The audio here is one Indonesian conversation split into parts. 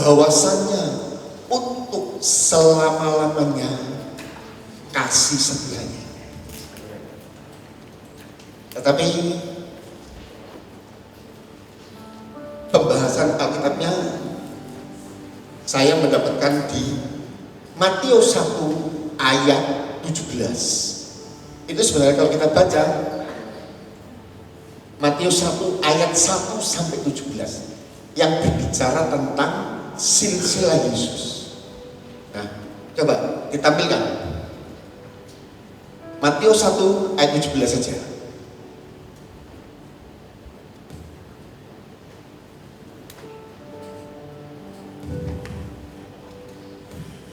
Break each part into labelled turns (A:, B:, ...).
A: bahwasannya untuk selama-lamanya kasih setianya. Tetapi pembahasan Alkitabnya saya mendapatkan di Matius 1 ayat 17. Itu sebenarnya kalau kita baca Matius 1 ayat 1 sampai 17 yang berbicara tentang silsilah Yesus. Nah, coba ditampilkan Matius 1 ayat 17 saja.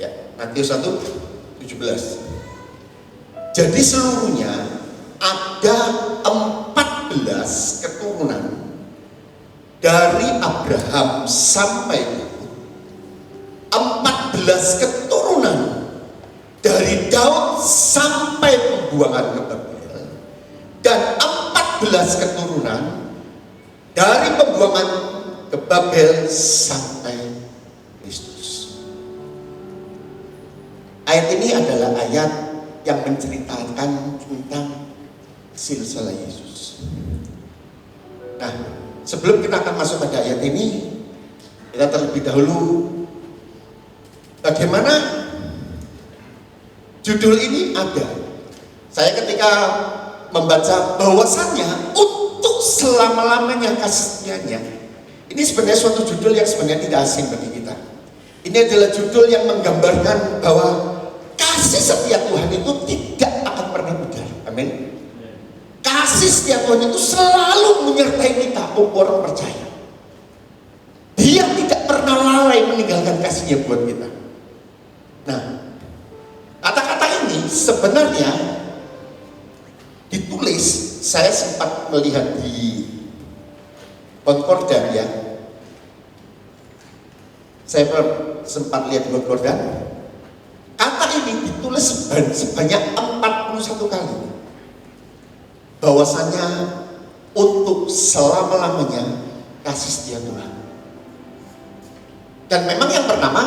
A: Ya, Matius 1 17. Jadi seluruhnya ada 14 keturunan dari Abraham sampai Daud, 14 keturunan dari Daud sampai pembuangan ke Babel, dan 14 keturunan dari pembuangan ke Babel sampai Kristus. Ayat ini adalah ayat yang menceritakan tentang silsilah Yesus. Nah, sebelum kita akan masuk pada ayat ini, kita terlebih dahulu bagaimana judul ini ada. Saya ketika membaca bahwasannya untuk selama-lamanya kasih-Nya, ini sebenarnya suatu judul yang sebenarnya tidak asing bagi kita. Ini adalah judul yang menggambarkan bahwa kasih setia Tuhan itu tidak akan pernah pudar. Amin. Kasih setia Tuhan itu selalu menyertai kita, orang percaya. Dia tidak pernah lalai meninggalkan kasihnya buat kita. Nah, kata-kata ini sebenarnya ditulis, saya sempat melihat di Konkordan ya. Saya sempat lihat di Konkordan. Kata ini ditulis sebanyak 41 kali. Bahwasanya untuk selama-lamanya kasih setia Tuhan. Dan memang yang pertama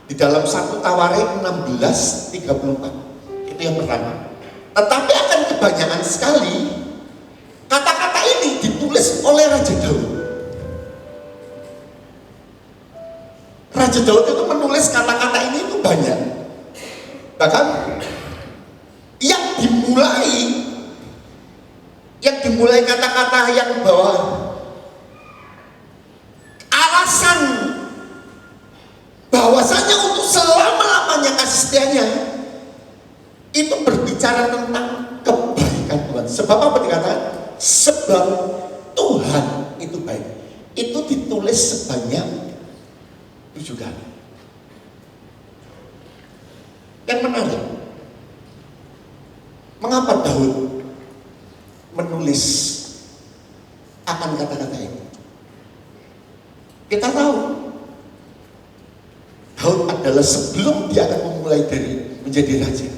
A: di dalam 1 Tawarik 16:34 itu yang pertama. Tetapi akan kebanyakan sekali kata-kata ini ditulis oleh Raja Daud. Raja Daud itu menulis kata-kata ini itu banyak. Bahkan yang dimulai kata-kata yang bahwa alasan bahwasanya untuk selama-lamanya kasih setianya itu berbicara tentang kebaikan Tuhan. Sebab apa dikatakan? Sebab Tuhan itu baik. Itu ditulis sebanyak 7 kali. Yang menarik, mengapa Daud menulis akan kata-kata ini? Kita tahu Daud adalah sebelum dia akan memulai dari menjadi raja,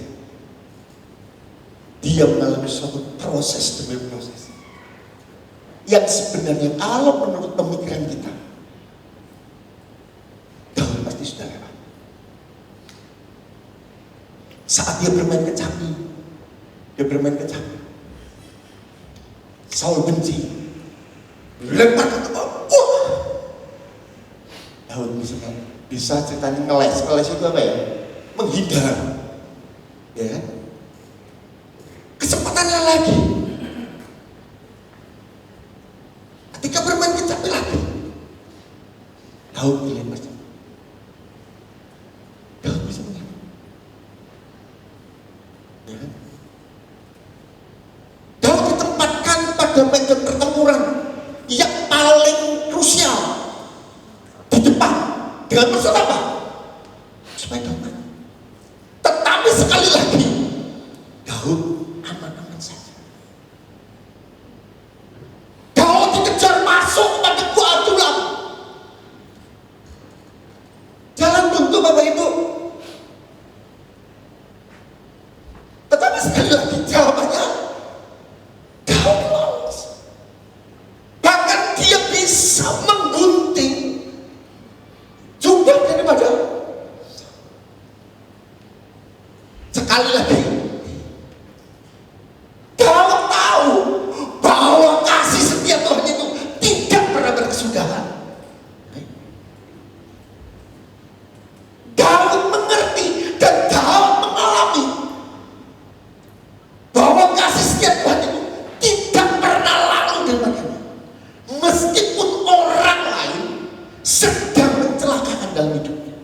A: dia mengalami suatu proses demi proses yang sebenarnya kalau menurut pemikiran kita Daud pasti sudah lewat. Saat dia bermain kecapi, Saul benci, lempar ke tempat. Daud bisa ceritanya ngeles itu apa ya? Menghindar, ya kan? Kesempatannya lagi, ketika bermain kecapi lagi, Daud dilempar. Daud bisa menghindar. Daud ditempatkan pada medan pertempuran yang paling krusial di depan. Dengan maksud apa? Supaya Daud menang. Tetapi sekali lagi Daud aman-aman saja. Daud dikejar masuk pada gua Adulam. Jalan buntu Bapak Ibu. Tetapi sekali lagi jawabannya Daud lolos. Bahkan dia bisa menggunting kepada sekali lagi. Kalau tahu bahwa kasih setia Tuhan itu tidak pernah berkesudahan, Daud mengerti dan Daud mengalami bahwa kasih setia Tuhan itu tidak pernah lalu daripadanya, meskipun orang lain sedang mencelakakan dalam hidupnya.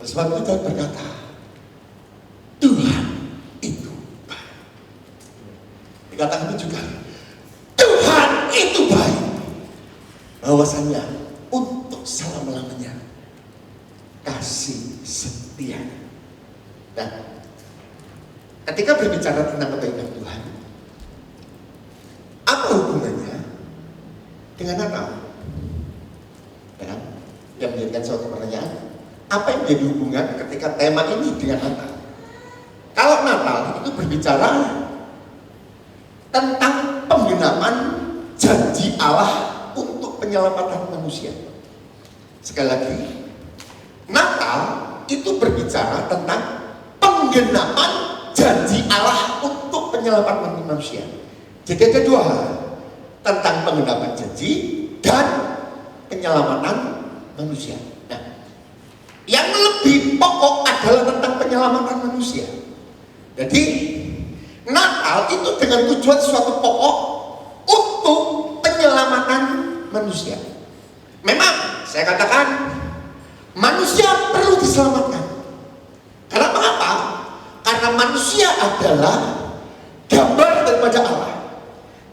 A: Sebab itu Daud berkata, Tuhan itu baik. Dikatakan juga, Tuhan itu baik. Bahwasannya untuk selama-lamanya kasih setia. Dan ketika berbicara tentang kebaikan Tuhan, apa hubungannya dengan Natal? Ya, yang menjadikan suatu pertanyaan, apa yang menjadi hubungan ketika tema ini dengan Natal? Kalau Natal itu berbicara tentang penggenapan janji Allah untuk penyelamatan manusia. Sekali lagi, Natal itu berbicara tentang penggenapan janji Allah untuk penyelamatan manusia. Jadi ada dua hal, tentang penggenapan janji dan penyelamatan manusia. Nah, yang lebih pokok adalah tentang penyelamatan manusia. Jadi Natal itu dengan tujuan suatu pokok untuk penyelamatan manusia. Memang saya katakan manusia perlu diselamatkan. Karena mengapa? Karena manusia adalah gambar daripada Allah.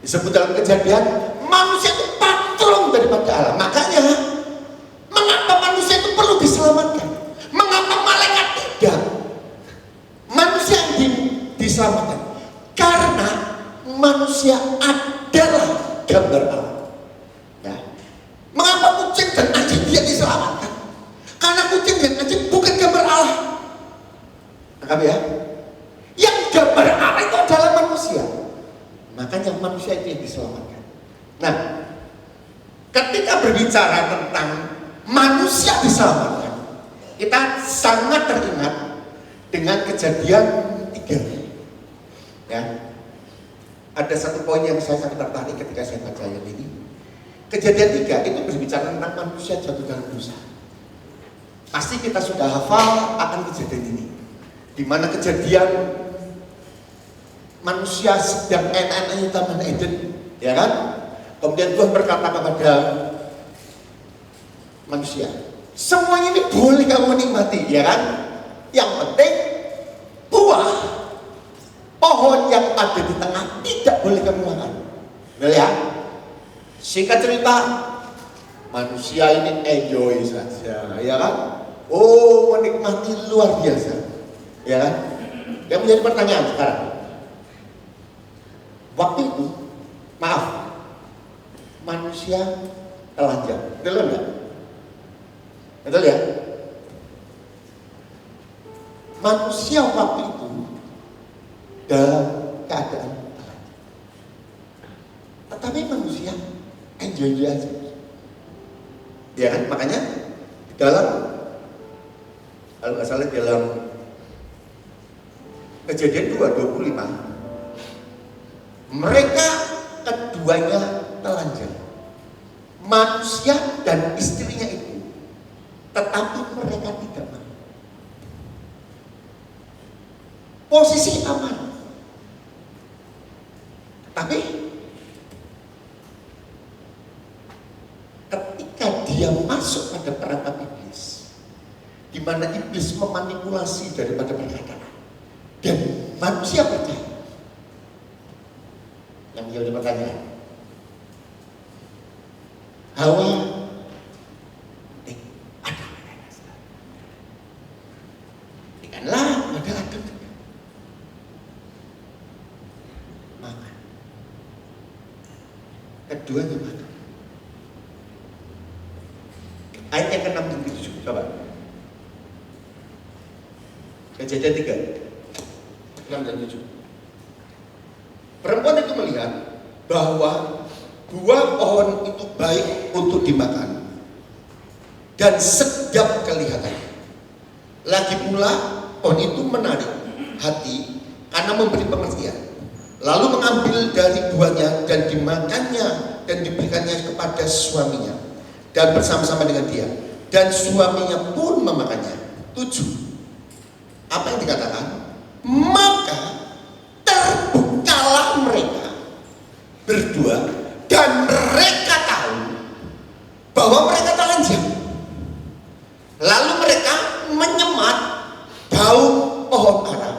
A: Disebut dalam Kejadian, manusia itu patron daripada Allah. Makanya mengapa manusia itu perlu diselamatkan? Mengapa malaikat tidak? Manusia yang diselamatkan karena manusia adalah gambar Allah. Ya. Mengapa kucing dan anjing tidak diselamatkan? Karena kucing dan anjing bukan gambar Allah. Nangkap ya? Yang gambar Allah itu adalah manusia. Makanya manusia itu yang diselamatkan. Nah, ketika berbicara tentang manusia diselamatkan, kita sangat teringat dengan Kejadian 3. Ya, ada satu poin yang saya sangat tertarik ketika saya baca ayat ini. Kejadian 3 itu berbicara tentang manusia jatuh dalam dosa. Pasti kita sudah hafal akan kejadian ini, di mana kejadian manusia sedang enak-enaknya di Taman Eden, ya kan? Kemudian Tuhan berkata kepada manusia, semuanya ini boleh kamu nikmati, ya kan? Yang penting buah pohon yang ada di tengah tidak boleh kamu makan. Betul ya? Singkat cerita, manusia ini enjoy saja, ya kan? Oh, menikmati luar biasa, ya kan? Yang menjadi pertanyaan sekarang, waktu itu, maaf, manusia telanjang, betul enggak? Betul ya? Manusia waktu itu dalam keadaan telanjang, tetapi manusia enjoy aja, ya kan? Makanya di dalam, kalau nggak salah dalam Kejadian 2:25, mereka keduanya telanjang, manusia dan istrinya itu, tetapi mereka tidak mau. Posisi aman, tapi ketika dia masuk pada perangkap iblis, di mana iblis memanipulasi daripada perkataan dan manusia percaya. Yang menjadi pertanyaan, Hawa ikanlah pada Adam, makan, keduanya makan. Ayat yang ke-6 dan ke-7, coba. Kejadian 3, 6 dan 7. Perempuan itu melihat bahwa buah pohon itu baik untuk dimakan dan sedap kelihatan. Lagi pula pohon itu menarik hati karena memberi pengertian. Lalu mengambil dari buahnya dan dimakannya dan diberikannya kepada suaminya dan bersama-sama dengan dia, dan suaminya pun memakannya. 7. Apa yang dikatakan? Maka terbukalah mereka berdua dan mereka tahu bahwa mereka telanjang. Lalu mereka menyemat daun pohon ara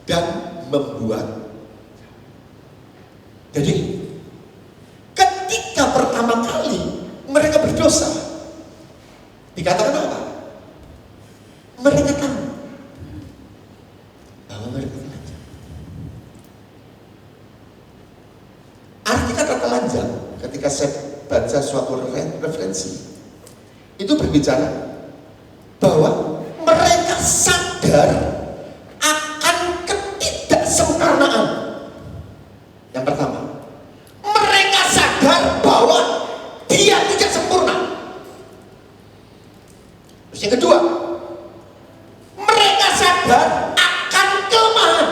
A: dan membuat. Jadi ketika pertama kali mereka berdosa, dikatakan apa? Mereka tahu bahwa mereka telanjang. Arti kata telanjang ketika saya baca suatu referensi itu berbicara bahwa mereka sadar akan ketidaksempurnaan. Yang pertama, mereka sadar bahwa dia tidak sempurna. Terus yang kedua, mereka sadar akan kelemahan.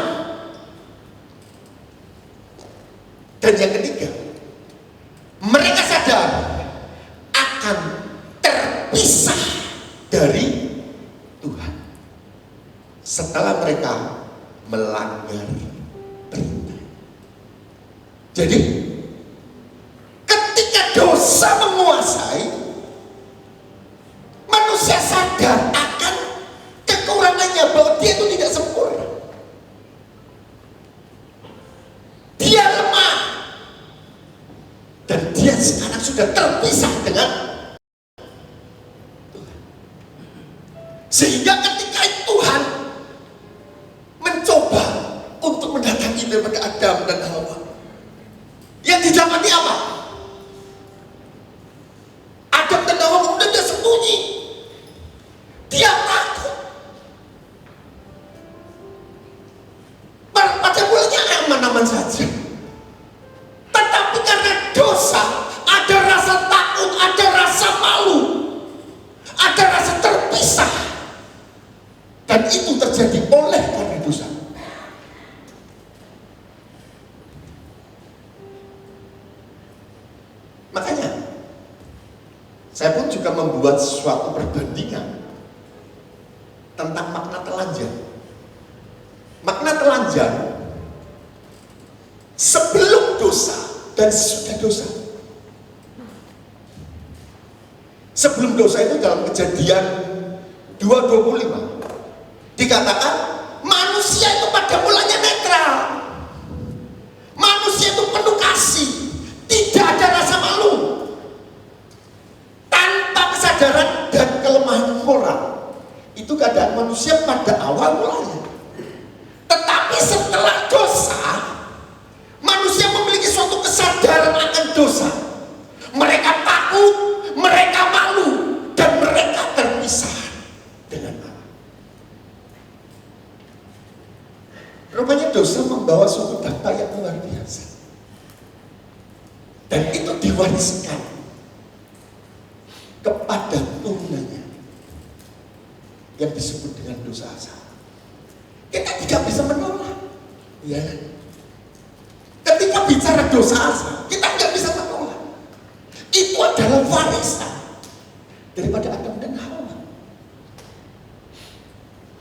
A: Dan yang ketiga, mereka sadar akan terpisah dari Tuhan setelah mereka melanggar perintah. Jadi ketika dosa menguasai, manusia sadar akan kekurangannya, bahwa dia itu tidak sempurna, dia lemah, dan dia sekarang sudah terpisah dengan Tuhan. Sehingga ketika Tuhan mencoba untuk mendatangi daripada Adam dan Hawa, yang didapati apa? Adam dan Hawa kemudian dia sembunyi, dia takut. Pada mulanya aman-aman saja, tetapi karena dosa ada rasa takut, ada rasa malu, ada rasa terpisah, dan itu terjadi oleh karena dosa. Makanya saya pun juga membuat suatu perbandingan tentang makna telanjang. Makna telanjang sebelum dosa dan sesudah dosa. Sebelum dosa itu dalam Kejadian 2:25 dikatakan manusia itu pada mulanya netral, manusia itu penuh kasih, tidak ada rasa malu, tanpa kesadaran dan kelemahan moral. Itu keadaan manusia pada awal mulanya. Tetapi setelah dosa, manusia memiliki suatu kesadaran akan dosa. Mereka takut, mereka malu, dan mereka terpisah dengan Allah. Rupanya dosa membawa suatu dampak yang luar biasa. Dan itu diwariskan kepada turunannya yang disebut dengan dosa asal. Kita tidak bisa menolak, ya. Ketika bicara dosa asal, kita tidak bisa menolak. Itu adalah warisan daripada Adam dan Hawa.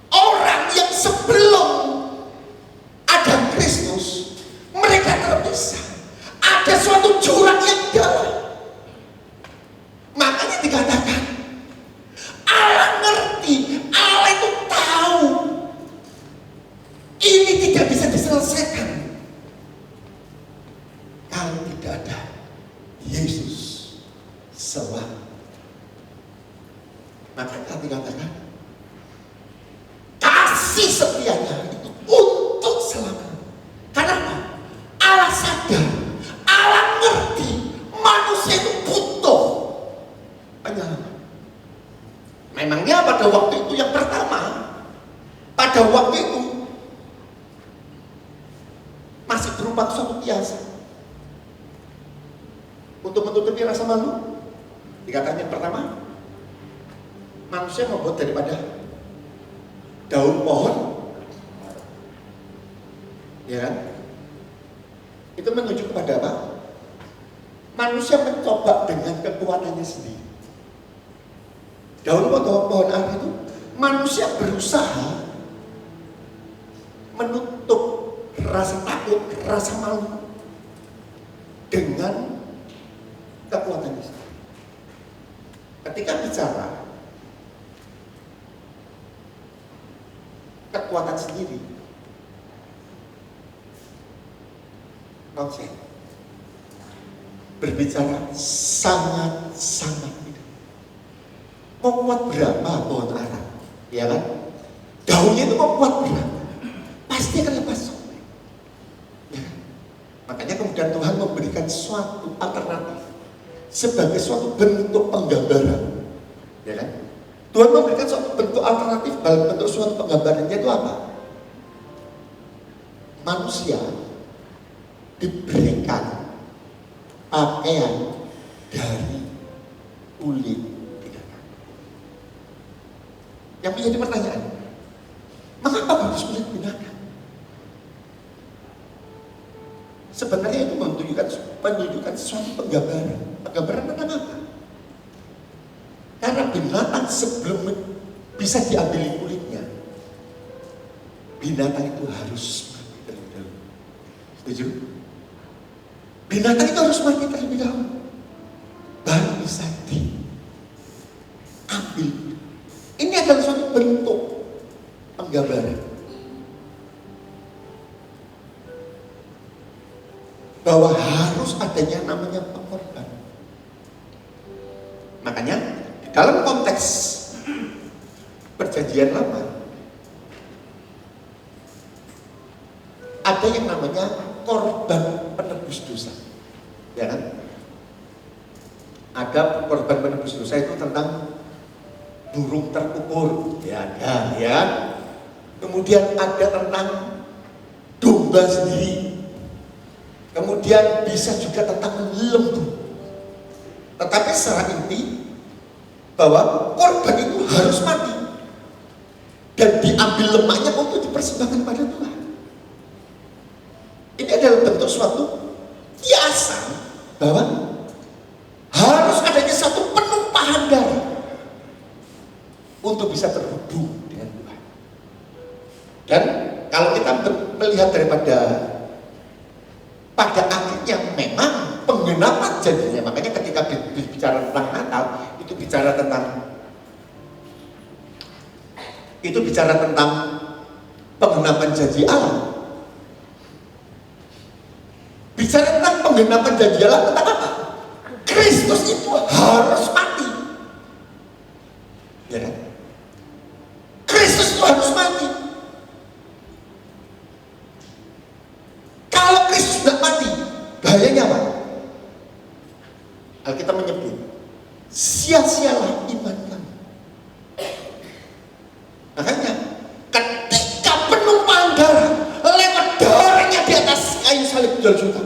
A: Orang yang sebelum ada Kristus, mereka terpisah. Ada suatu jurang yang dalam. Makanya dikatakan Allah ngerti, Allah itu tahu ini tidak bisa diselesaikan kalau tidak ada Yesus selamat. Makanya dikatakan kasih setianya itu untuk selamanya. Kenapa? Allah sadar, Allah ngerti manusia itu butuh penyelamat. Memangnya pada waktu itu yang pertama, pada waktu itu masih berupa suatu biasa. untuk menutupi rasa malu. Dikatakan yang pertama, manusia membuat daripada daun pohon, ya kan? Itu menuju kepada apa? Manusia mencoba dengan kekuatannya sendiri. Daun pohon ara itu, manusia berusaha menutup rasa takut, rasa malu dengan kekuatannya sendiri. Ketika bicara kekuatan sendiri, konsep berbicara sangat-sangat tidak. Mau kuat berapa pohon ara, ya kan? Daunnya itu mau kuat berapa, pasti akan lepas sobek. Ya. Makanya kemudian Tuhan memberikan suatu alternatif sebagai suatu bentuk penggambaran, ya kan? Tuhan memberikan suatu bentuk alternatif, bentuk suatu penggambarannya itu apa? Manusia diberikan pakaian dari kulit binatang. Yang menjadi pertanyaan, mengapa harus kulit binatang? Sebenarnya itu menunjukkan suatu penggambaran. Penggambaran tentang apa? Karena binatang sebelum bisa diambil kulitnya, binatang itu harus mati terlebih dahulu. Setuju? Binatang itu harus mati terlebih dahulu, baru bisa diambil. Ini adalah suatu bentuk penggambaran bahwa harus adanya namanya pengorbanan. Makanya dalam konteks perjanjian lama ada yang namanya korban penebus dosa, ya kan? Ada korban penebus dosa itu tentang burung terkubur, ya ada, ya. Kemudian ada tentang domba sendiri. Kemudian bisa juga tentang lembu. Tetapi secara inti bahwa korban itu harus mati dan diambil lemaknya untuk dipersembahkan pada Tuhan. Ini adalah bentuk suatu kiasan bahwa harus adanya satu penumpahan darah untuk bisa terhubung dengan Tuhan. Dan kalau kita melihat daripada pada akhirnya memang penggenapan jadinya, makanya ketika bicara tentang Natal itu bicara tentang penggenapan janji Allah. Bicara tentang penggenapan janji Allah tentang apa? Kristus itu harus mati, ya kan? Kristus itu harus mati. Kalau Kristus tidak mati, bahayanya apa? Alkitab menyebut sia-sialah iman kamu. Makanya ketika penumpahan darah lewat darahnya di atas kayu salib Golgota,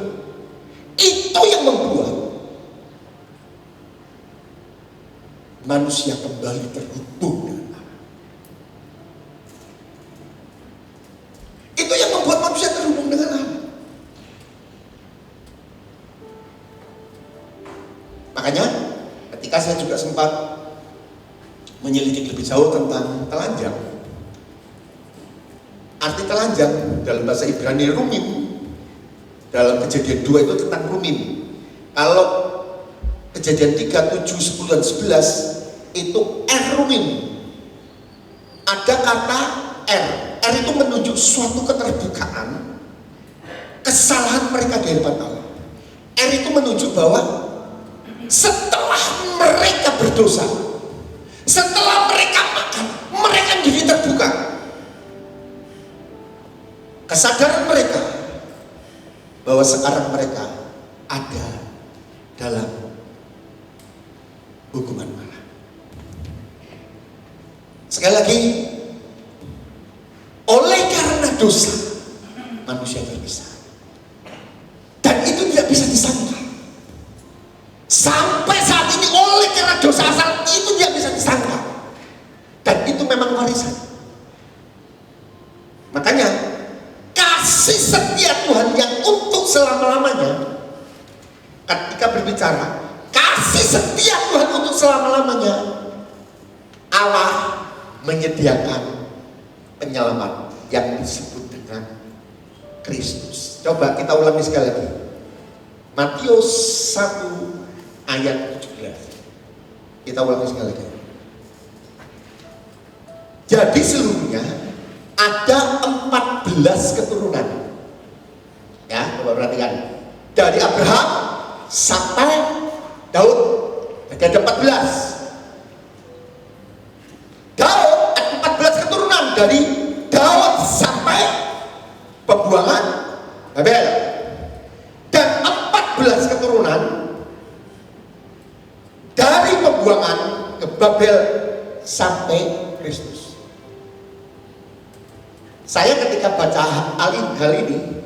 A: itu yang membuat manusia kembali terhubung dengan Allah. Itu yang membuat manusia terhubung dengan Allah. Makanya ketika saya juga sempat menyelidiki lebih jauh tentang telanjang, arti telanjang dalam bahasa Ibrani rumim, dalam Kejadian 2 itu tentang rumim. Kalau Kejadian 3, 7, 10, dan 11 itu rumim. Ada kata R itu menunjuk suatu keterbukaan kesalahan mereka di hadapan Allah. R itu menunjuk bahwa setelah mereka berdosa, setelah mereka makan, mereka menjadi terbuka. Kesadaran mereka bahwa sekarang mereka ada dalam hukuman Allah. Sekali lagi, oleh karena dosa manusia terpisah, dan itu tidak bisa disangkal. Sampai saat ini oleh karena dosa asal itu dia bisa disangka. Dan itu memang warisan. Makanya kasih setia Tuhan yang untuk selama-lamanya, ketika berbicara kasih setia Tuhan untuk selama-lamanya, Allah menyediakan penyelamat yang disebut dengan Kristus. Coba kita ulangi sekali lagi. Matius 1 ayat 17. Kita ulangi sekali lagi. Jadi seluruhnya ada 14 keturunan. Ya, coba perhatikan. Dari Abraham sampai Daud. Jadi ada 14. Daud ada 14 keturunan dari Daud sampai pembuangan Babel. Dan 14 keturunan dari pembuangan ke Babel sampai Kristus. Saya ketika baca hal ini,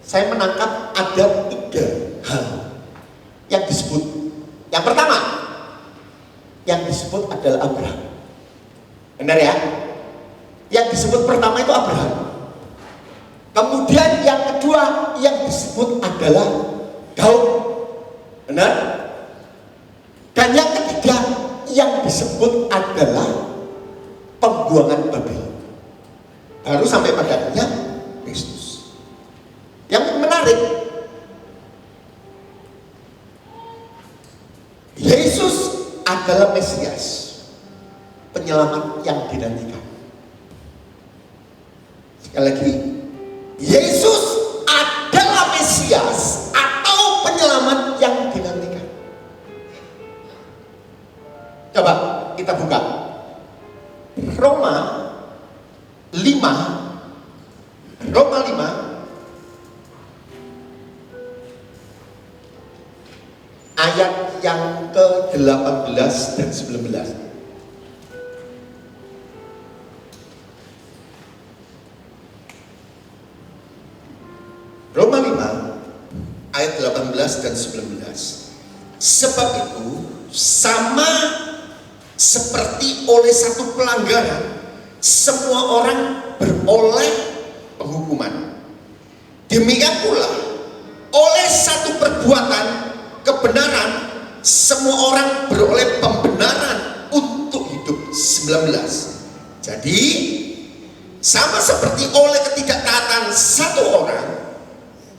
A: saya menangkap ada 3 hal yang disebut. Yang pertama, yang disebut adalah Abraham. Benar ya? Yang disebut pertama itu Abraham. Kemudian yang kedua yang disebut adalah Daud. Benar? Dan yang ketiga yang disebut adalah pembuangan Babel. Baru sampai pada akhirnya Kristus. Yang menarik, Yesus adalah Mesias, penyelamat yang dinantikan. Sekali lagi, Yesus adalah Mesias atau penyelamat yang dinantikan. Coba kita buka Roma 5 ayat yang ke-18 dan 19. Roma 5 ayat 18 dan 19. Sebab itu sama seperti oleh satu pelanggaran semua orang beroleh penghukuman, demikian pula oleh satu perbuatan kebenaran semua orang beroleh pembenaran untuk hidup. 19. Jadi sama seperti oleh ketidaktaatan satu orang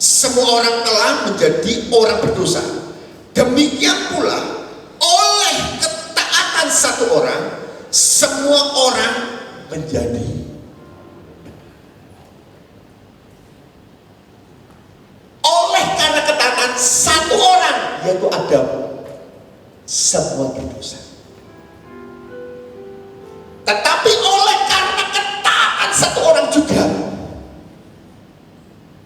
A: semua orang telah menjadi orang berdosa, demikian pula oleh ketaatan satu orang semua orang menjadi. Oleh karena ketaatan satu orang yaitu Adam, semua berdosa. Tetapi oleh karena ketaatan satu orang juga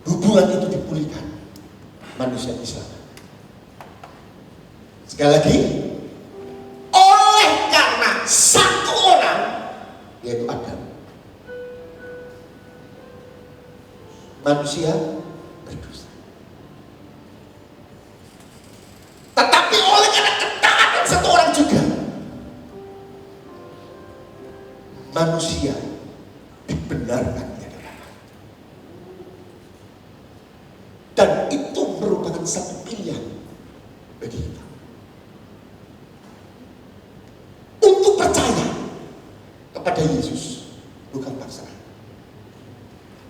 A: hubungan itu dipulihkan, manusia diselamatkan. Sekali lagi, oleh karena satu orang yaitu Adam, manusia berdosa. Tetapi oleh karena ketaatan satu orang juga manusia dibenarkan di hadapan Allah. Dan itu merupakan satu pilihan bagi kita untuk percaya kepada Yesus, bukan paksaan.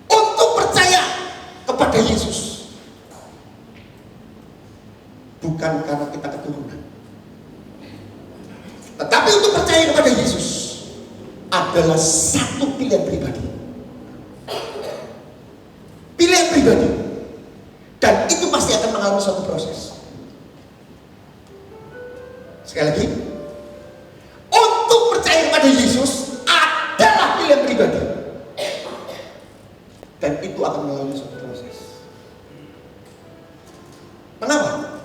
A: Untuk percaya kepada Yesus bukan karena kita keturunan, tetapi untuk percaya kepada Yesus adalah satu pilihan pribadi. Pilihan pribadi. Dan itu pasti akan mengalami suatu proses. Sekali lagi, untuk percaya kepada Yesus adalah pilihan pribadi. Dan itu akan mengalami suatu proses. Kenapa?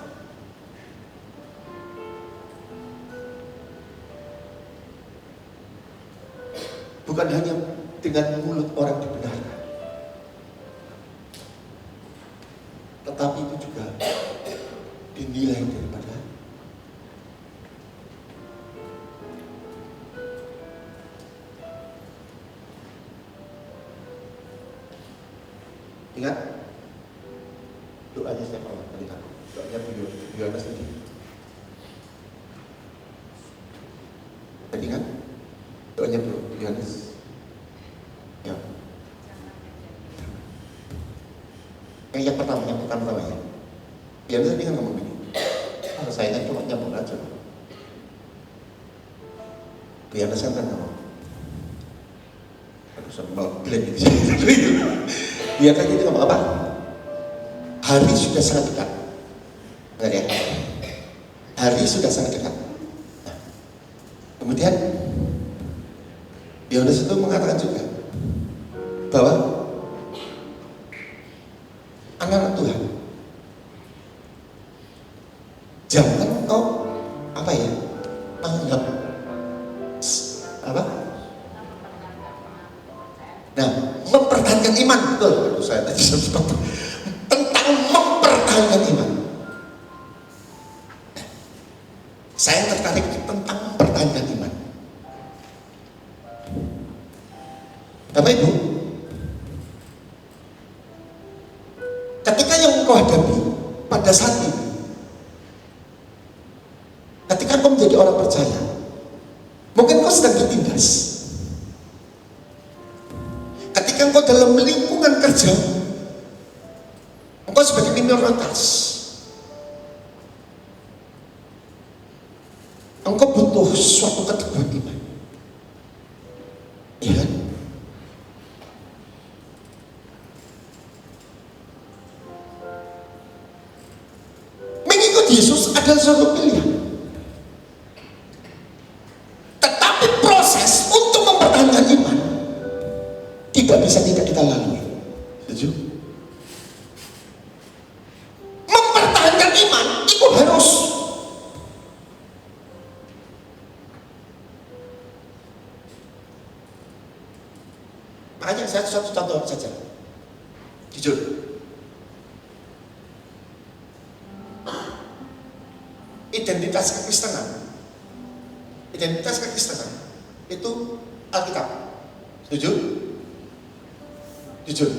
A: Bukan hanya dengan mulut orang dibenarkan, tetapi itu juga dinilai daripada doanya siapa? Doanya Bu Yohanes tadi. Tadi kan? Doanya Bu Yohanes. Ya. Yang pertama ya. Yohanes tadi kan ngomong begini. Saya kan cuma nyambung aja. Bu Yohanes kan ngomong. Aduh, saya malah blend di sini. Dia kan ini ngomong apa? Hari sudah sangat dekat. Benar ya? Hari sudah sangat dekat. Nah, kemudian Yohanes itu mengatakan juga bahwa anak-anak Tuhan, jangan kau apa ya, anggap apa? Nah, mempertahankan iman, betul. Aduh, saya tadi sempat tentang mempertahankan iman. Saya tertarik tentang mempertahankan iman. Bapak Ibu, ketika yang engkau hadapi pada saat ini, ketika engkau menjadi orang percaya, mungkin kau sedang ditindas. Ketika engkau dalam lingkungan kerja, engkau sebagai minoritas, engkau butuh suatu keteguhan iman. Iya kan? Mengikuti Yesus adalah suatu pilihan. Tetapi proses untuk mempertahankan iman tidak bisa tidak kita lalui. Setuju? Mempertahankan iman itu harus makanya saya satu contoh saja. Jujur. Identitas kekristenan itu Alkitab. Setuju? Jujur.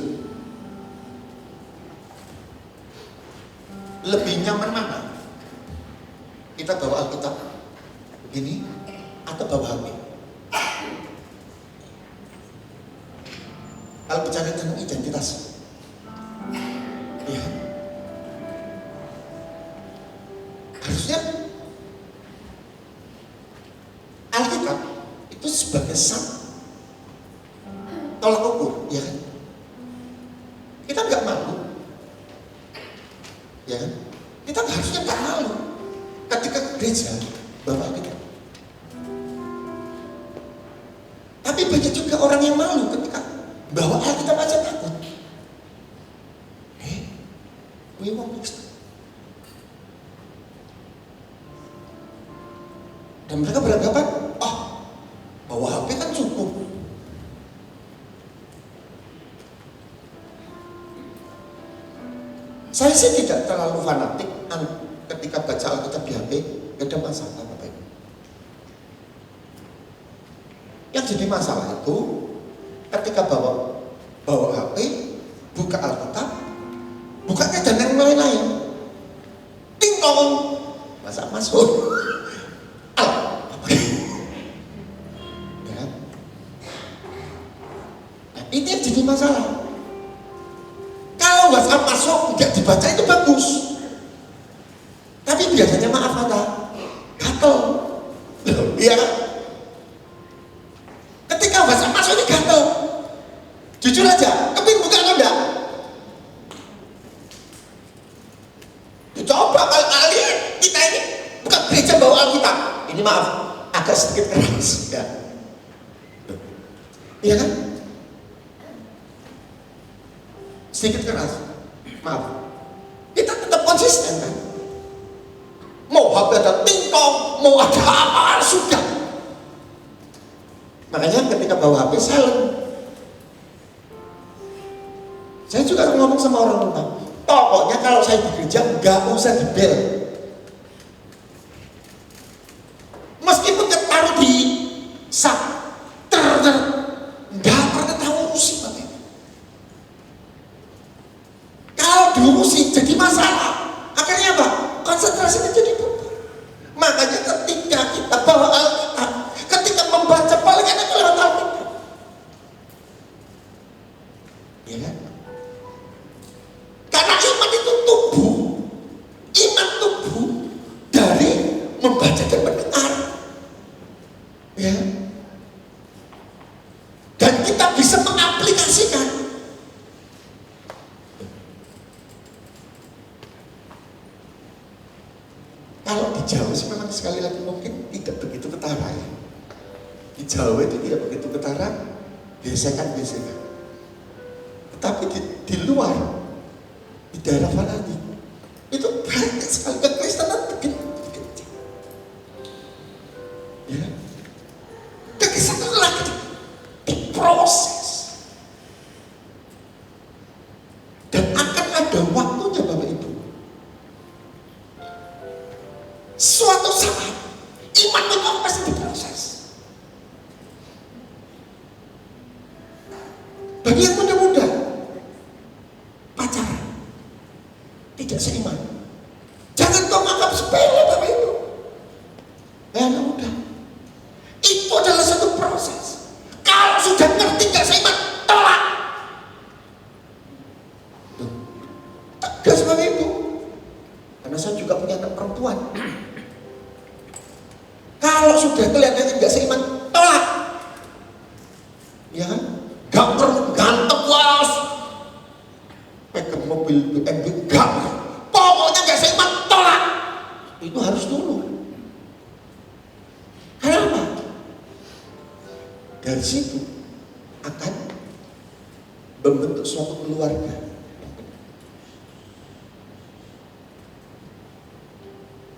A: Lebih nyaman mana? Kita bawa Alkitab begini atau bawa HP? Kalau bicara tentang identitas, ya, harusnya Alkitab itu sebagai tolak ukur, ya kan? Kita nggak malu, ya kan? Kita harusnya nggak malu ketika ke gereja bawa Alkitab. Tapi banyak juga orang yang malu ketika bawa Alkitab aja takut. We mau mix. Dan mereka beranggapan, bawa HP kan cukup. Saya sih tidak terlalu fanatik ketika baca Alkitab di HP, gak ada masalah Bapak Ibu. Yang jadi masalah itu ketika bawa HP, buka Alkitab, bukanya dan yang lain-lain, tingkong, masa masuk, ya. Nah, ini yang jadi masalah. Kalau WhatsApp masuk tidak dibaca itu bagus, tapi biasanya maaf kata gatel, iya kan? Ketika WhatsApp masuk ini gatel. Jujur aja, kepin buka atau enggak? Coba kali kita ini bukan gereja bawa Alkitab. Ini maaf, agak sedikit keras, ya. Iya kan? Sedikit keras. Maaf. Kita tetap konsisten kan? Mau HP ada tingkong, mau ada apa sudah. Makanya ketika bawa HP silent. Saya juga ngomong sama orang tua, pokoknya kalau saya di gereja nggak usah dibel. Meskipun ketaruh di nggak pernah tahu musik. Kalau diurusin jadi masalah. jelas ini jadi bubar. Makanya ketika kita bawa Alkitab, ketika membaca paling enak lewat Alkitab. Ya kan? Karena iman itu tumbuh. Iman tumbuh dari membaca dan mendengar. Ya. Dan kita bisa mengaplikasikan. Kalau di Jawa sih memang sekali lagi mungkin tidak begitu ketara ya. Di Jawa itu tidak begitu ketara, gesekan-gesekan. Tetapi di luar, di daerah Faladi, itu banyak sekali kekristenan begitu. Ya, kekristenan lagi diproses. Dan akan ada waktunya Bapak Ibu. Suatu saat iman itu pasti diproses. Bagi yang muda-muda pacaran tidak seiman, jangan kau anggap sepele Bapak Ibu. Yang muda itu adalah satu proses. Kalau sudah ngerti gak seiman, tolak. Tegas Bapak Ibu. Karena saya juga punya anak perempuan. Kalau sudah kelihatannya nggak seiman, tolak. Ya kan? Gak perlu ganteng was. Pegang mobil BMW, gak. Pokoknya nggak seiman, tolak. Itu harus dulu. Kenapa? Dari situ akan membentuk suatu keluarga.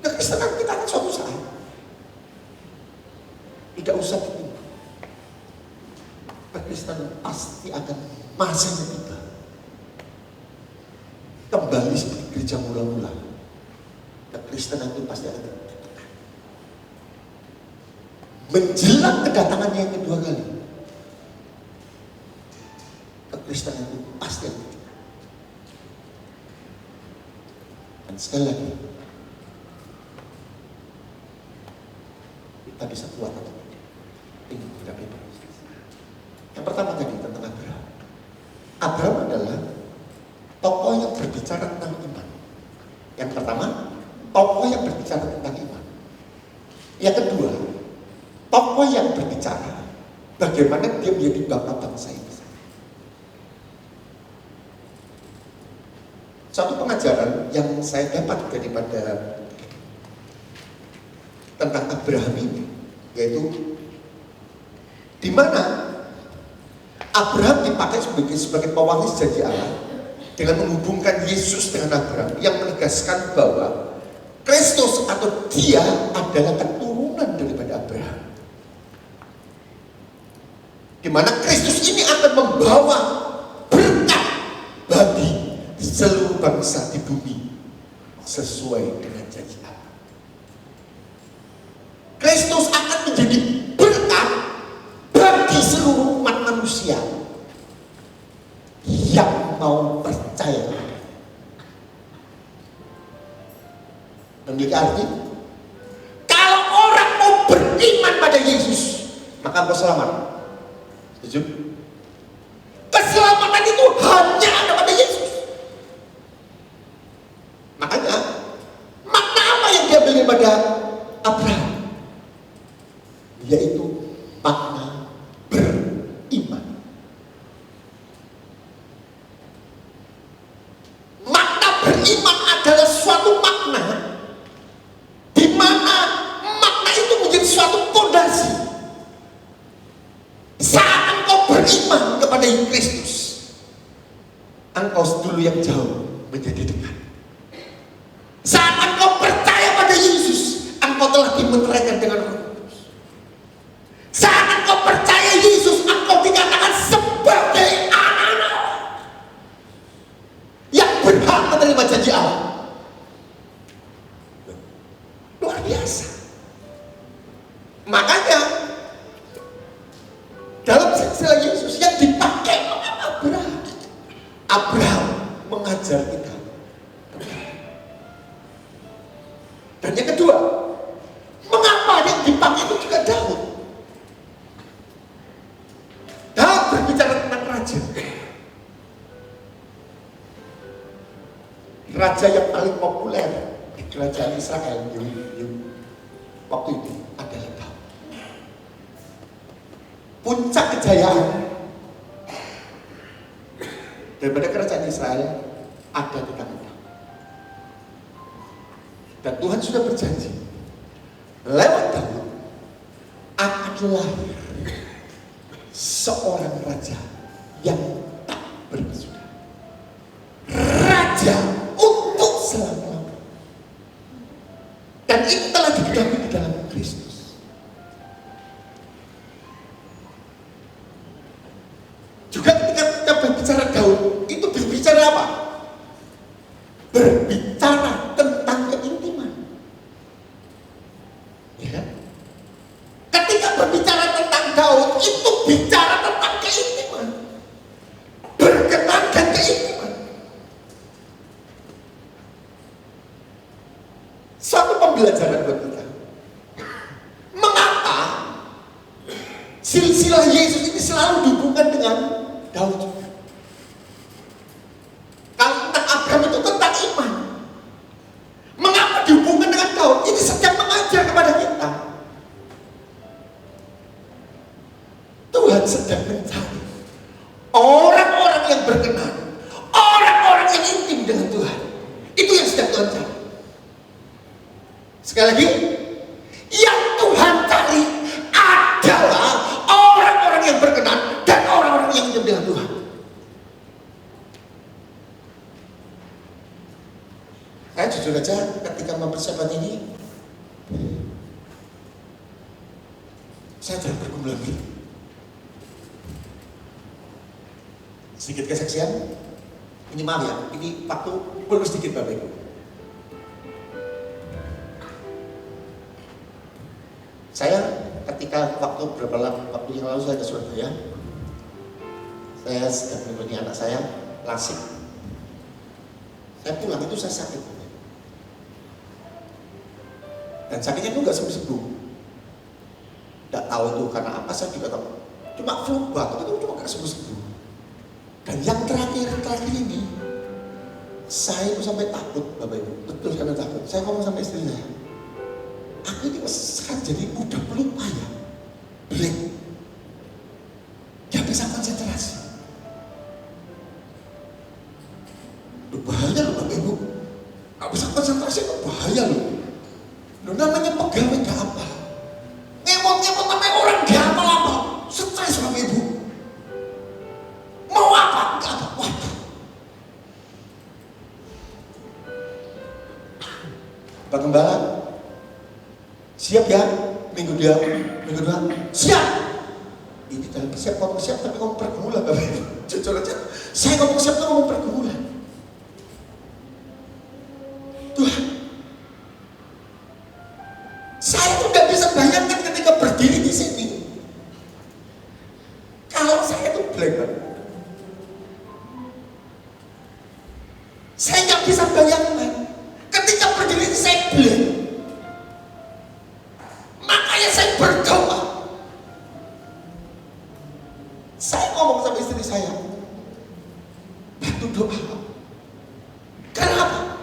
A: Kekristenan kita kan suatu saat tidak usah ditunggu. Kekristenan pasti akan masanya tiba. Kembali seperti gereja mula-mula. Kekristenan itu pasti akan tiba. Menjelang kedatangannya yang kedua kali, kekristenan itu pasti akan tiba. Dan sekali lagi, kita bisa kuat atau tidak. Ini tidak bebas. Yang pertama tadi tentang Abraham. Abraham adalah tokoh yang berbicara tentang iman. Yang pertama, tokoh yang berbicara tentang iman. Yang kedua, tokoh yang berbicara bagaimana dia menjadi bapak bangsa ini. Satu pengajaran yang saya dapat daripada tentang Abraham ini, yaitu di mana Abraham dipakai sebagai pewaris janji Allah dengan menghubungkan Yesus dengan Abraham, yang menegaskan bahwa Kristus atau dia adalah keturunan daripada Abraham, di mana Kristus ini akan membawa berkat bagi seluruh bangsa di bumi sesuai dengan janji Allah. Kristus akan menjadi berkat bagi seluruh umat manusia yang mau percaya. Memiliki arti, kalau orang mau beriman pada Yesus, maka kau selamat. Setuju? Keselamatan itu hanya ada pada Yesus. Makanya, makna apa yang diambil daripada Abraham? Yaitu makna beriman. Makna beriman adalah suatu makna di mana makna itu menjadi suatu fondasi. Saat engkau beriman kepada Kristus, engkau dulu yang jauh menjadi dekat. Saat engkau percaya pada Yesus, engkau telah dimeteraikan dengan Roh. Saat engkau percaya Yesus, engkau dikatakan sebagai anak-anak yang berhak menerima janji Allah. Luar biasa. Makanya dalam silsilah Yesus yang dipakai oleh Abraham mengajar kita Dan yang kedua, mengapa yang dipanggil itu juga Daud? Daud berbicara tentang raja. Raja yang paling populer di kerajaan Israel waktu itu adalah Daud. Puncak kejayaan daripada kerajaan Israel ada di tangan Daud. Dan Tuhan sudah berjanji lewat Daud akan lahir seorang raja yang tak berkesudahan, raja untuk selama-lamanya. Dan itu telah diketahui di dalam Kristus. Juga ketika kita berbicara Daud, itu berbicara apa? Berbicara tentang keintiman. Ya kan? Ketika berbicara tentang Daud, itu bicara tentang keintiman. Berkenan dan keintiman. Suatu pembelajaran buat kita. Mengapa silsilah Yesus ini selalu dihubungkan dengan Daud? Kalau tentang Abraham itu tentang iman. Mengapa dihubungkan dengan Daud? Ini sedang mengajar kepada kita. Tuhan sedang mencari orang-orang yang berkenan, orang-orang yang intim dengan Tuhan. Itu yang sedang Tuhan cari. Sekali lagi, yang Tuhan cari adalah orang-orang yang berkenan dan orang-orang yang intim dengan Tuhan. Saya jujur aja ketika mempersiapkan ini, saya jarang bergumul lagi. Sedikit kesaksian, ini maaf ya, ini waktu perlu sedikit Bapak Ibu. Saya ketika waktu yang lalu saya ke Surabaya, saya sedang menemani anak saya lasik. Saya pulang itu saya sakit, dan sakitnya itu nggak sembuh-sembuh. Nggak tahu itu karena apa, saya juga tahu. Cuma flu batuk itu cuma nggak sembuh-sembuh. Dan yang terakhir ini, saya itu sampai takut, Bapak Ibu, betul karena takut. Saya ngomong sama istri saya, aku ini sekarang jadi udah pelupa ya, blank, gak bisa konsentrasi. Loh, bahaya loh Bapak Ibu, gak bisa konsentrasi itu bahaya loh. Loh, namanya pegawai gak apa, ngemot-ngemot namanya orang gak apa-apa, stres Bapak Ibu. Mau apa? Gak ada. Waduh. Pak Gembala, siap ya? Minggu depan, siap. Ini dalam siap ngomong siap tapi ngomong pergumulan. Jujur aja, saya ngomong siap tapi ngomong pergumulan. Tuhan, saya tuh gak bisa bayangkan ketika berdiri di sini. Kalau saya tuh blank banget. Saya nggak bisa bayangkan ketika berdiri di saya blank. Makanya saya berdoa. Saya ngomong sama istri saya, bantu doa. Kenapa?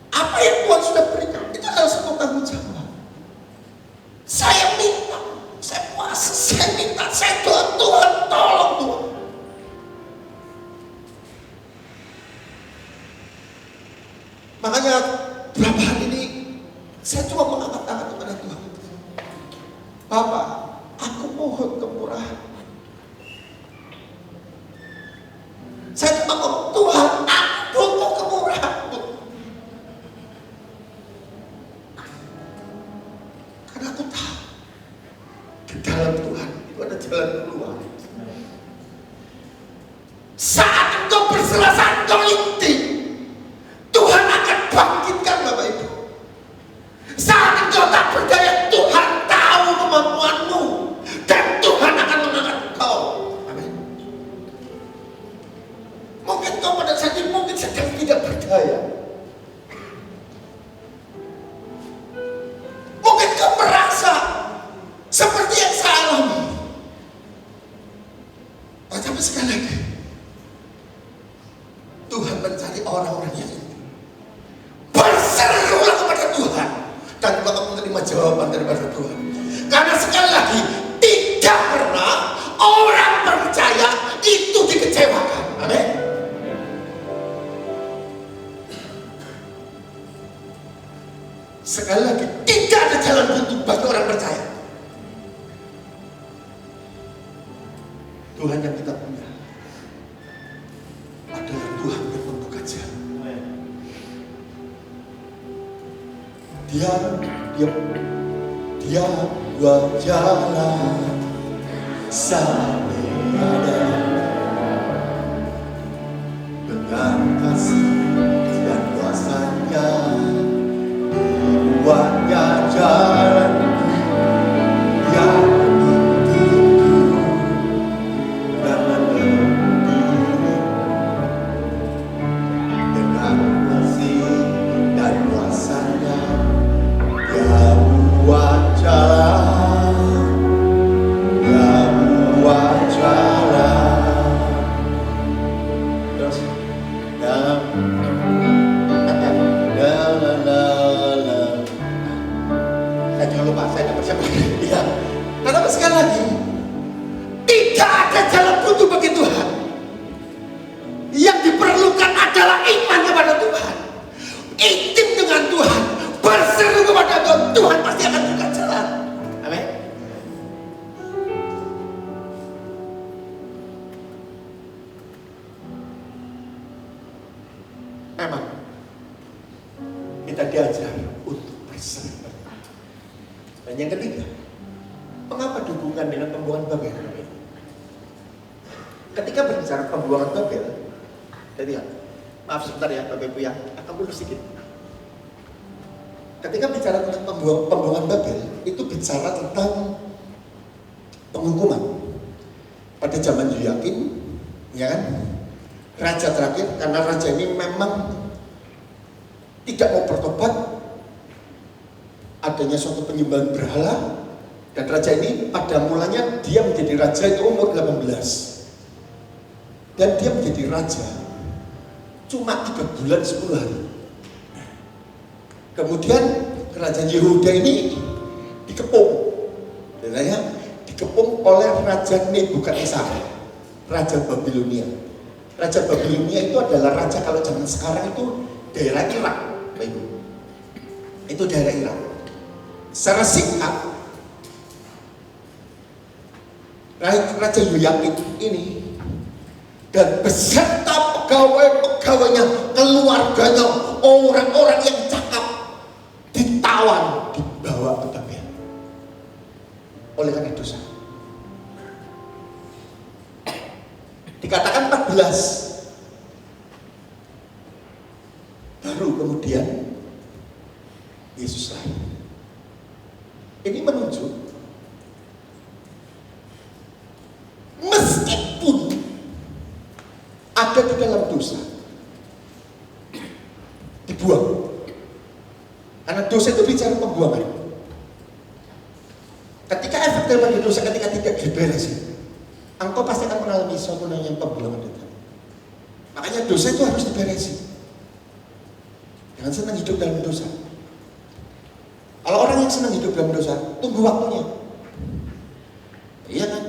A: Apa yang Tuhan sudah berikan itu adalah satu tanggung jawab. Saya minta, saya puasa, saya minta, saya doa, Tuhan tolong Tuhan. Makanya berapa hari ini saya cuma mengangkat tangan kepada Tuhan. Bapak, aku mohon kemurahan. Saya cuma ngomong, Tuhan, aku butuh kemurahan. Karena aku tahu di dalam Tuhan itu ada jalan keluar. Saat engkau berserah, engkau intim, Tuhan akan bangkitkan Bapak Ibu. Saat engkau tak berdaya, Tuhan tahu kemampuanmu dan Tuhan akan mengangkat engkau. Amin. Mungkin kau pada saat ini mungkin sedang tidak berdaya, menerima jawaban daripada Tuhan. Karena sekali lagi, tidak pernah orang percaya itu dikecewakan. Amin. Sekali lagi, tidak ada jalan buntu bagi orang percaya. Tuhan yang kita punya adalah Tuhan yang membuka jalan. Dia buat jalan sampai ada dengan kasih dan kuasanya. Buatnya jalan yang dituju dan menentu dengan kasih dan kuasanya. Dia buat jalan, dia buat jalan. Terus saya dapat siapa? Ya. Karena sekali lagi, tidak ada jalan buntu bagi Tuhan. Yang diperlukan adalah iman kepada Tuhan, intim dengan Tuhan, berseru kepada Tuhan. Tuhan pasti akan buka jalan. Amin. Memang kita diajar untuk berseru. Dan yang ketiga, mengapa dihubungkan dengan pembuangan Babel? Ketika berbicara pembuangan Babel, jadi ya, maaf sebentar ya Bapak Ibu ya, akan mundur sedikit. Ketika bicara tentang pembuangan Babel, itu bicara tentang penghukuman. Pada zaman Yoyakim, ya kan, raja terakhir, karena raja ini memang tidak mau bertobat, adanya suatu penyembahan berhala, dan raja ini pada mulanya dia menjadi raja itu umur 18, dan dia menjadi raja cuma 3 bulan 10 hari. Kemudian kerajaan Yehuda ini dikepung, dikepung oleh Raja Nebukadnezar, Raja Babilonia. Raja Babilonia itu adalah raja, kalau zaman sekarang itu daerah Irak, Ibu. Itu daerah Irak. Secara singkat, Raja Yoyakim ini dan beserta pegawai-pegawainya, keluarganya, orang-orang yang cakap, ditawan, dibawa ke Babel oleh karena dosa. Dikatakan 14, baru kemudian Yesus lahir. Ini menunjuk meskipun ada di dalam dosa, dibuang. Karena dosa itu bicara pembuangan. Ketika efek daripada dosa, ketika tidak diberesin, engkau pasti akan mengalami suatu yang pembuangan itu. Makanya dosa itu harus diberesin. Jangan senang hidup dalam dosa. Kalau orang yang senang hidup dalam dosa, tunggu waktunya. Iya kan?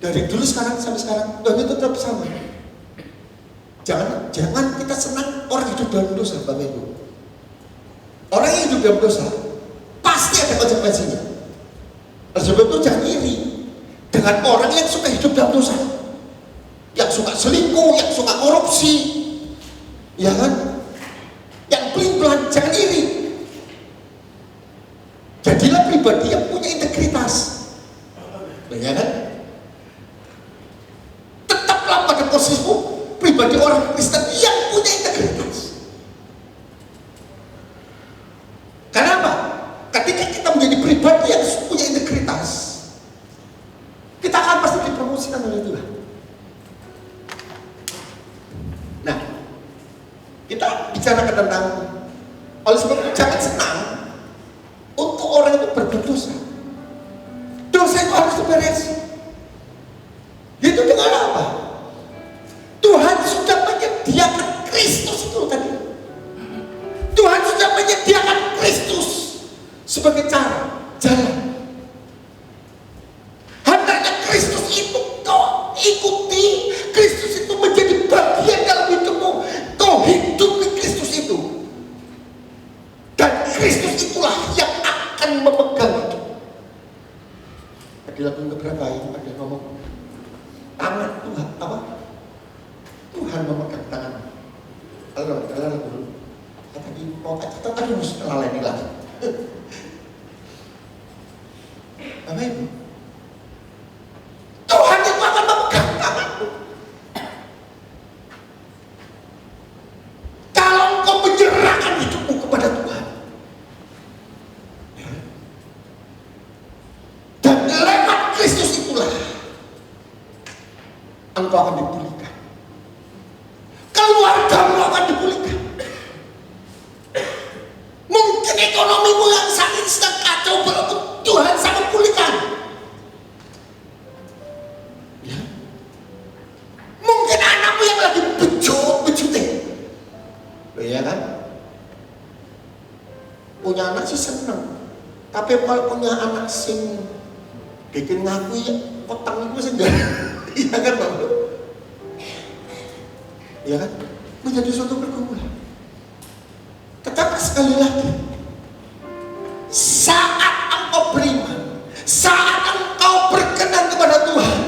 A: Dari dulu sekarang sampai sekarang, Tuhan itu tetap sama. Jangan kita senang orang hidup dalam dosa, Bapak Ibu. Orang yang hidup dalam dosa pasti ada konsekuensinya. Oleh sebab itu jangan iri dengan orang yang suka hidup dalam dosa, yang suka selingkuh, yang suka korupsi, ya kan? Yang pelin-pelan, jangan iri. Jadilah pribadi yang punya integritas, ya kan? Tetaplah pada posisimu pribadi orang Kristen yang punya integritas. Kenapa? Ketika kita menjadi pribadi yang punya integritas, kita akan pasti dipromosikan oleh Tuhan. Nah, kita bicara tentang, oleh sebab itu jangan senang untuk orang itu berbuat dosa. Dosa itu harus diberesin. Itu dengan apa? Tuhan sudah menyediakan Kristus itu tadi. Tuhan sudah menyediakan Kristus sebagai cara, jalan. Hendaknya Kristus itu kau ikuti, Kristus itu menjadi bagian dalam hidupmu. Kau hidupi Kristus itu, dan Kristus itulah yang akan memegang hidup. Tadi lagu keberapa ini ada ngomong tangan Tuhan, apa? Tuhan memegang tangan. Kalau dulu, tadi mau tadi harus lalai lagi. Apa itu? Tuhan itu akan memegang tanganmu. Kalau engkau menyerahkan hidupmu kepada Tuhan, dan lewat Kristus itulah engkau akan dipulihkan. Keluargamu akan dipulihkan. Mungkin ekonomimu yang saat ini sedang kacau balau, Tuhan sangat pulihkan. Ya. Mungkin anakmu yang lagi bejut-bejutin. Ya kan? Punya anak sih seneng. Tapi kalau punya anak sing bikin ngaku ya petang itu sih enggak. Iya kan Bapak? Iya kan? Menjadi suatu pergumulan. Tetapi sekali lagi, saat engkau beriman, saat engkau berkenan kepada Tuhan,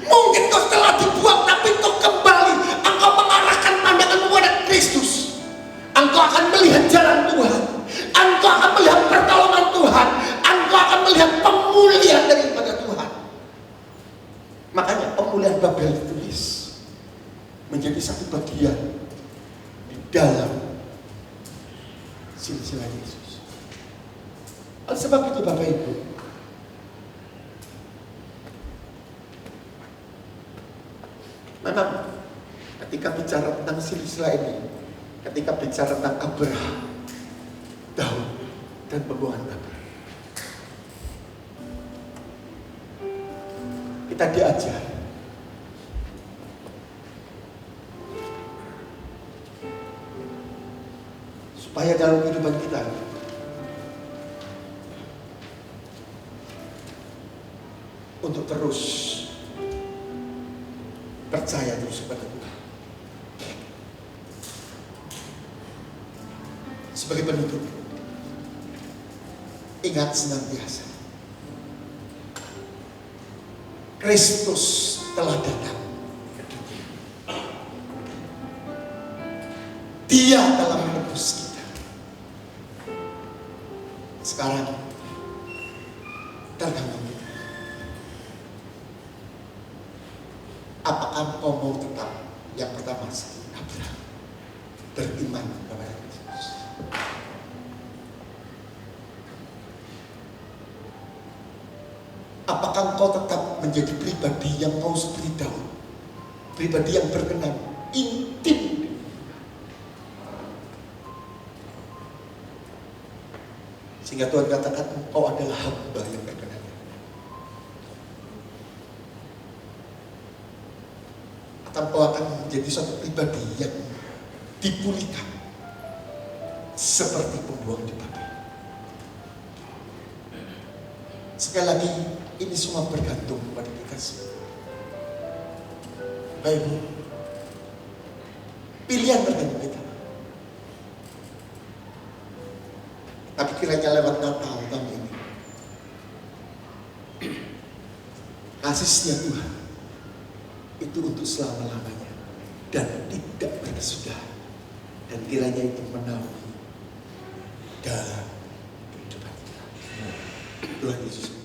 A: mungkin kau telah dibuang, tapi kau kembali, engkau mengarahkan pandanganmu kepada Kristus. Engkau akan melihat jalan Tuhan, engkau akan melihat pertolongan Tuhan, engkau akan melihat pemulihan daripada Tuhan. Makanya pemulihan Babel ditulis menjadi satu bagian di dalam silsilah Yesus. Oleh sebab itu Bapak Ibu, memang ketika bicara tentang silsilah ini, ketika bicara tentang Abraham, Daud, dan pembuangan Babel, kita diajar supaya dalam kehidupan kita untuk terus percaya terus kepada Tuhan. Sebagai penutup, ingat senantiasa, Kristus telah datang ke dunia. Dia telah menebus kita. Sekarang tergantung kita. Apakah kau mau tetap yang pertama seperti Abraham, beriman kepada Kristus? Apakah engkau tetap menjadi pribadi yang mau seperti Daud, pribadi yang berkenan, intim, sehingga Tuhan katakan engkau adalah hamba yang berkenan? Atau engkau akan menjadi suatu pribadi yang dipulihkan seperti pembuang di Babel? Sekali lagi, ini semua bergantung pada kita semua. Baik, pilihan tergantung kita. Tapi kiranya lewat Natal tahun ini, kasih setia Tuhan itu untuk selama-lamanya dan tidak berkesudahan, dan kiranya itu menaungi dalam kehidupan kita. Tuhan Yesus.